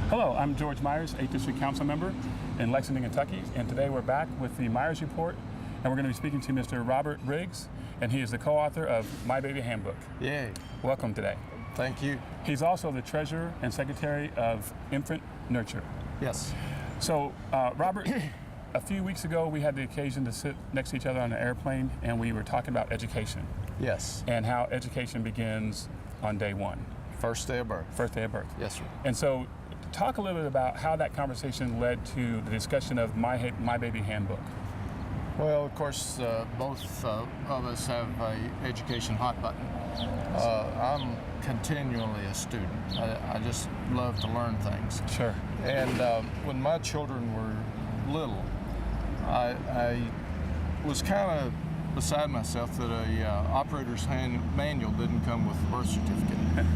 Hello, I'm George Myers, 8th District Council Member in Lexington, Kentucky, and today we're back with the Myers Report, and we're going to be speaking to Mr. Robert Riggs, and he is the co-author of My Baby Handbook. Yay. Welcome today. Thank you. He's also the Treasurer and Secretary of Infant Nurture. Yes. So, Robert, a few weeks ago we had the occasion to sit next to each other on an airplane, and we were talking about education. Yes. And how education begins on day one. First day of birth. First day of birth. Yes, sir. And so, talk a little bit about how that conversation led to the discussion of My Baby Handbook. Well, of course, both of us have an education hot button. I'm continually a student. I just love to learn things. Sure. And when my children were little, I was kind of beside myself that a operator's manual didn't come with the birth certificate.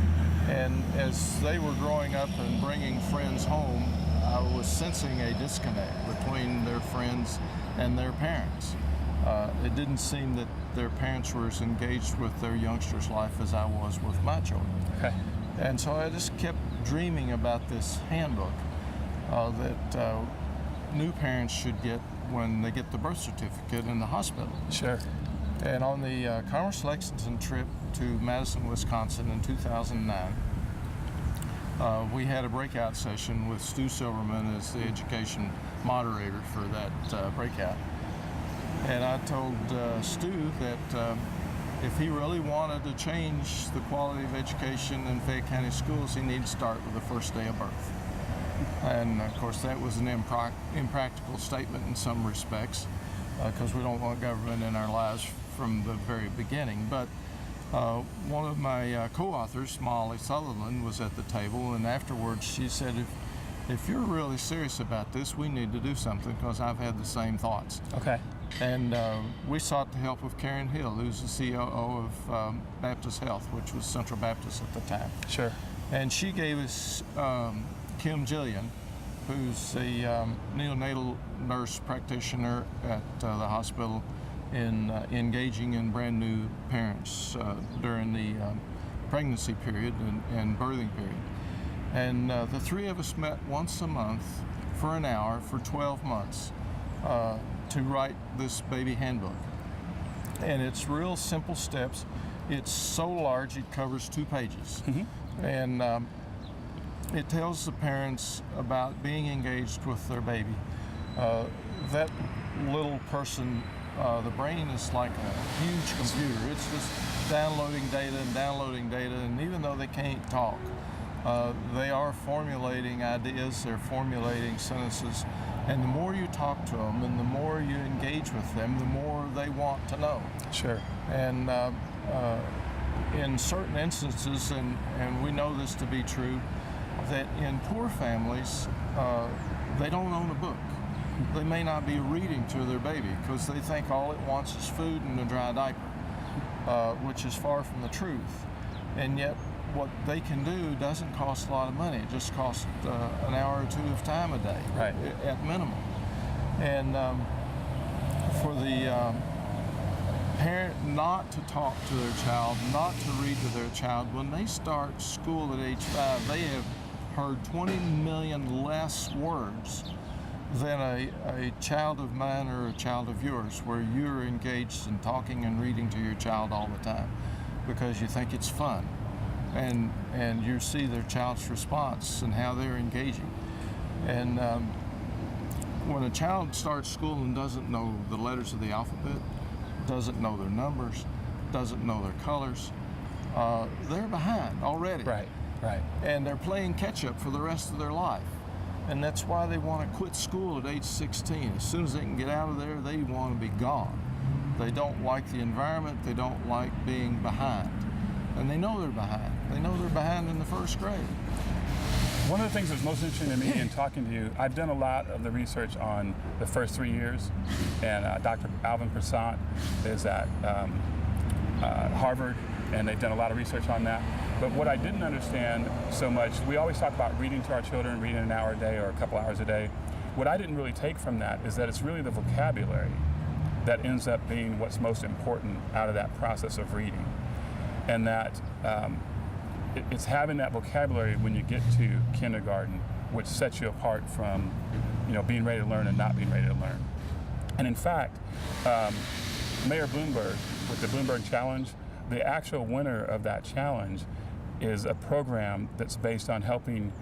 And as they were growing up and bringing friends home, I was sensing a disconnect between their friends and their parents. It didn't seem that their parents were as engaged with their youngster's life as I was with my children. Okay. And so I just kept dreaming about this handbook that new parents should get when they get the birth certificate in the hospital. Sure. And on the Commerce Lexington trip to Madison, Wisconsin in 2009, we had a breakout session with Stu Silverman as the education moderator for that breakout. And I told Stu that if he really wanted to change the quality of education in Fayette County schools, he needed to start with the first day of birth. And of course that was an impractical statement in some respects, because we don't want government in our lives from the very beginning. But one of my co-authors, Molly Sutherland, was at the table, and afterwards she said, if you're really serious about this, we need to do something, because I've had the same thoughts. Okay. And we sought the help of Karen Hill, who's the COO of Baptist Health, which was Central Baptist at the time. Sure. And she gave us Kim Jillian, who's a neonatal nurse practitioner at the hospital, in engaging in brand new parents during the pregnancy period and birthing period. And the three of us met once a month for an hour for 12 months to write this baby handbook. And it's real simple steps. It's so large it covers 2 pages. Mm-hmm. And it tells the parents about being engaged with their baby. That little person, the brain is like a huge computer. It's just downloading data, and even though they can't talk, they are formulating ideas, they're formulating sentences, and the more you talk to them and the more you engage with them, the more they want to know. Sure. And in certain instances, and we know this to be true, that in poor families, they don't own a book. They may not be reading to their baby because they think all it wants is food and a dry diaper, which is far from the truth. And yet what they can do doesn't cost a lot of money. It just costs an hour or 2 of time a day, right, at minimum. And for the parent not to talk to their child, not to read to their child, when they start school at age 5, they have heard 20 million less words than a child of mine or a child of yours, where you're engaged in talking and reading to your child all the time because you think it's fun. And you see their child's response and how they're engaging. And when a child starts school and doesn't know the letters of the alphabet, doesn't know their numbers, doesn't know their colors, they're behind already. Right, right. And they're playing catch up for the rest of their life. And that's why they want to quit school at age 16. As soon as they can get out of there, they want to be gone. They don't like the environment, they don't like being behind. And they know they're behind. They know they're behind in the first grade. One of the things that's most interesting to me in talking to you, I've done a lot of the research on the first 3 years, and Dr. Alvin Cho is at Harvard, and they've done a lot of research on that. But what I didn't understand so much, we always talk about reading to our children, reading an hour a day or a couple hours a day. What I didn't really take from that is that it's really the vocabulary that ends up being what's most important out of that process of reading. And that it's having that vocabulary when you get to kindergarten, which sets you apart from, being ready to learn and not being ready to learn. And in fact, Mayor Bloomberg, with the Bloomberg Challenge, the actual winner of that challenge is a program that's based on helping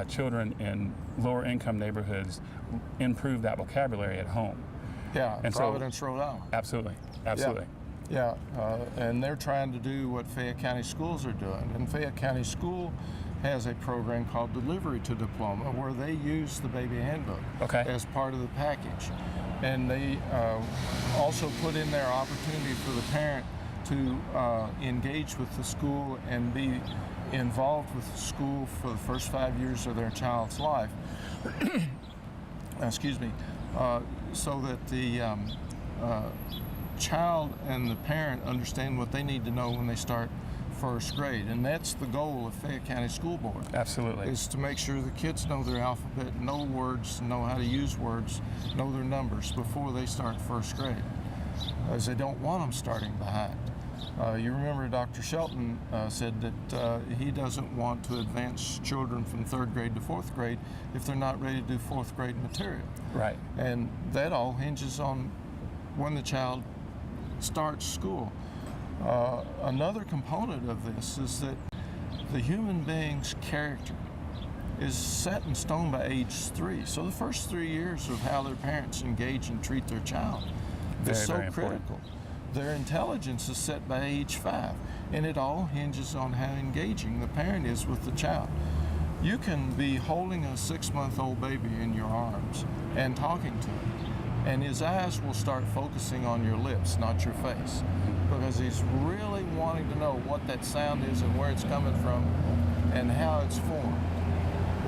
children in lower income neighborhoods improve that vocabulary at home. Yeah, and Providence, Rhode Island. Absolutely, absolutely. Yeah, and they're trying to do what Fayette County Schools are doing. And Fayette County School has a program called Delivery to Diploma, where they use the baby handbook as part of the package. And they also put in there opportunity for the parent to engage with the school and be involved with the school for the first 5 years of their child's life. Excuse me. So that the child and the parent understand what they need to know when they start first grade. And that's the goal of Fayette County School Board. Absolutely. Is to make sure the kids know their alphabet, know words, know how to use words, know their numbers before they start first grade, as they don't want them starting behind. You remember Dr. Shelton said that he doesn't want to advance children from third grade to fourth grade if they're not ready to do fourth grade material. Right. And that all hinges on when the child starts school. Another component of this is that the human being's character is set in stone by age 3. So the first 3 years of how their parents engage and treat their child is so critical. Their intelligence is set by age 5, and it all hinges on how engaging the parent is with the child. You can be holding a 6-month-old baby in your arms and talking to him, and his eyes will start focusing on your lips, not your face, because he's really wanting to know what that sound is and where it's coming from and how it's formed,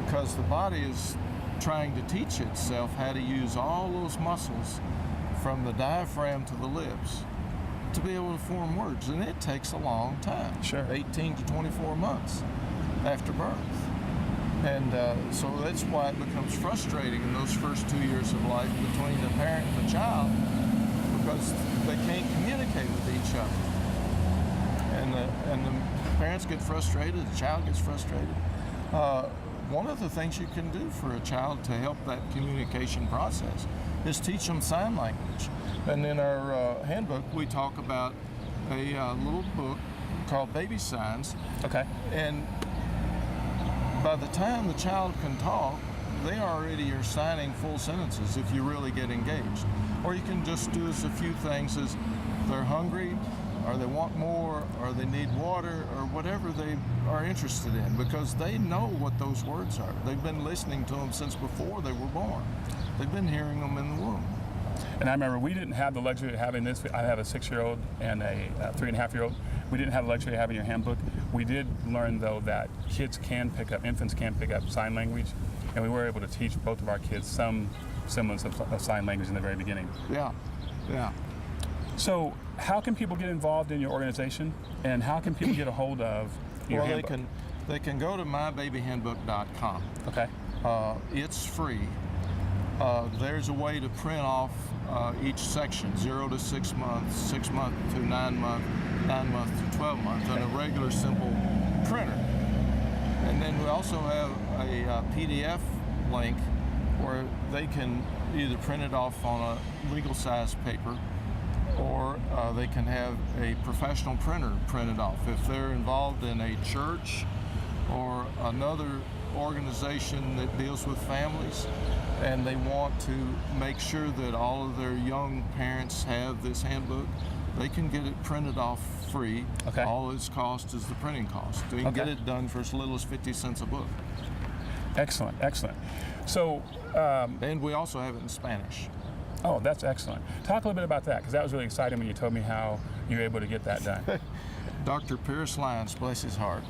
because the body is trying to teach itself how to use all those muscles from the diaphragm to the lips to be able to form words, and it takes a long time. Sure. 18 to 24 months after birth. And so that's why it becomes frustrating in those first 2 years of life between the parent and the child, because they can't communicate with each other. And the parents get frustrated, the child gets frustrated. One of the things you can do for a child to help that communication process is teach them sign language. And in our handbook, we talk about a little book called Baby Signs. Okay. And by the time the child can talk, they already are signing full sentences if you really get engaged. Or you can just do as a few things as they're hungry, or they want more, or they need water, or whatever they are interested in, because they know what those words are. They've been listening to them since before they were born. They've been hearing them in the womb. And I remember we didn't have the luxury of having this. I have a 6-year-old and a 3.5-year-old. We didn't have the luxury of having your handbook. We did learn, though, that infants can pick up sign language, and we were able to teach both of our kids some semblance of sign language in the very beginning. Yeah, yeah. So how can people get involved in your organization, and how can people get a hold of your handbook? Well, they can go to mybabyhandbook.com. Okay. It's free. There's a way to print off each section, 0 to 6 months, 6 month to 9 month, 9 month to 12 month, on a regular simple printer. And then we also have a PDF link where they can either print it off on a legal size paper, or they can have a professional printer print it off. If they're involved in a church or another organization that deals with families, and they want to make sure that all of their young parents have this handbook, they can get it printed off free. Okay. All its cost is the printing cost. They can get it done for as little as 50 cents a book. Excellent, excellent. So, and we also have it in Spanish. Oh, that's excellent. Talk a little bit about that, because that was really exciting when you told me how you were able to get that done. Dr. Pierce Lyons, bless his heart,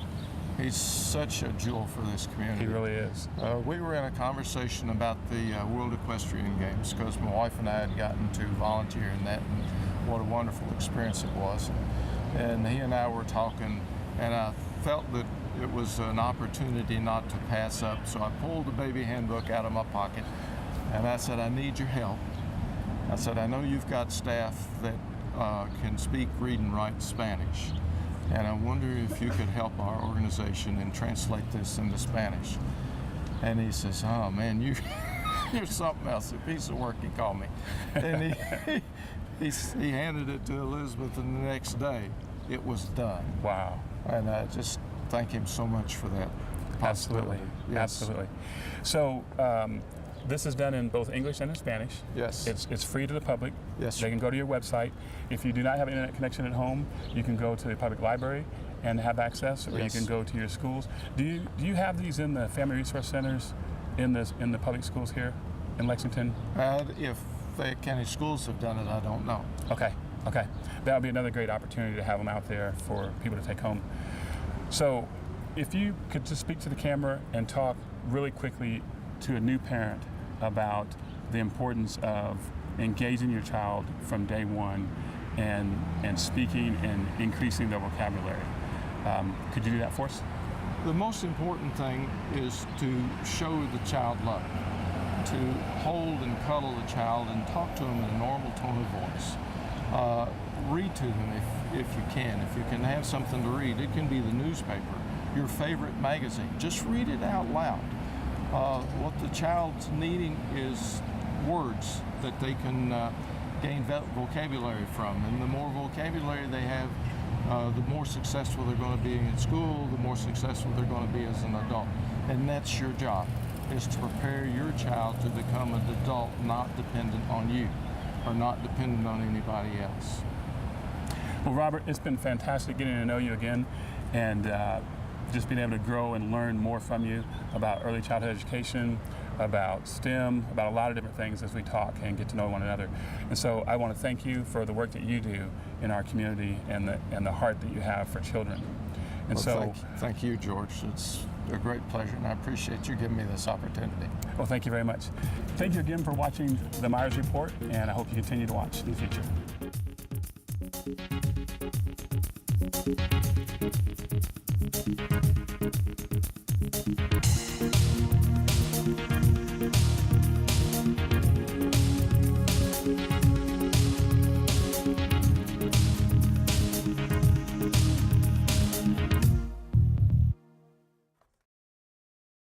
He's such a jewel for this community. He really is. We were in a conversation about the World Equestrian Games because my wife and I had gotten to volunteer in that, and what a wonderful experience it was. And he and I were talking, and I felt that it was an opportunity not to pass up. So I pulled the baby handbook out of my pocket, and I said, I need your help. I said, I know you've got staff that can speak, read, and write Spanish. And I wonder if you could help our organization and translate this into Spanish. And he says, oh man, you're something else, a piece of work, he called me. And he handed it to Elizabeth, and the next day it was done. Wow. And I just thank him so much for that Absolutely. possibility. Yes. Absolutely. So this is done in both English and in Spanish. Yes. It's free to the public. Yes, sir. They can go to your website. If you do not have an internet connection at home, you can go to the public library and have access, or Yes. you can go to your schools. Do you have these in the family resource centers in the public schools here in Lexington? If the county schools have done it, I don't know. Okay. That would be another great opportunity to have them out there for people to take home. So if you could just speak to the camera and talk really quickly to a new parent about the importance of engaging your child from day one and speaking and increasing their vocabulary. Could you do that for us? The most important thing is to show the child love, to hold and cuddle the child and talk to them in a normal tone of voice. Read to them if you can. If you can have something to read, it can be the newspaper, your favorite magazine. Just read it out loud. What the child's needing is words that they can gain vocabulary from. And the more vocabulary they have, the more successful they're going to be in school, the more successful they're going to be as an adult. And that's your job, is to prepare your child to become an adult not dependent on you or not dependent on anybody else. Well, Robert, it's been fantastic getting to know you again, and just being able to grow and learn more from you about early childhood education, about STEM, about a lot of different things as we talk and get to know one another. And so I want to thank you for the work that you do in our community and the heart that you have for children. And well, thank you, George. It's a great pleasure, and I appreciate you giving me this opportunity. Well, thank you very much. Thank you again for watching the Myers Report, and I hope you continue to watch in the future.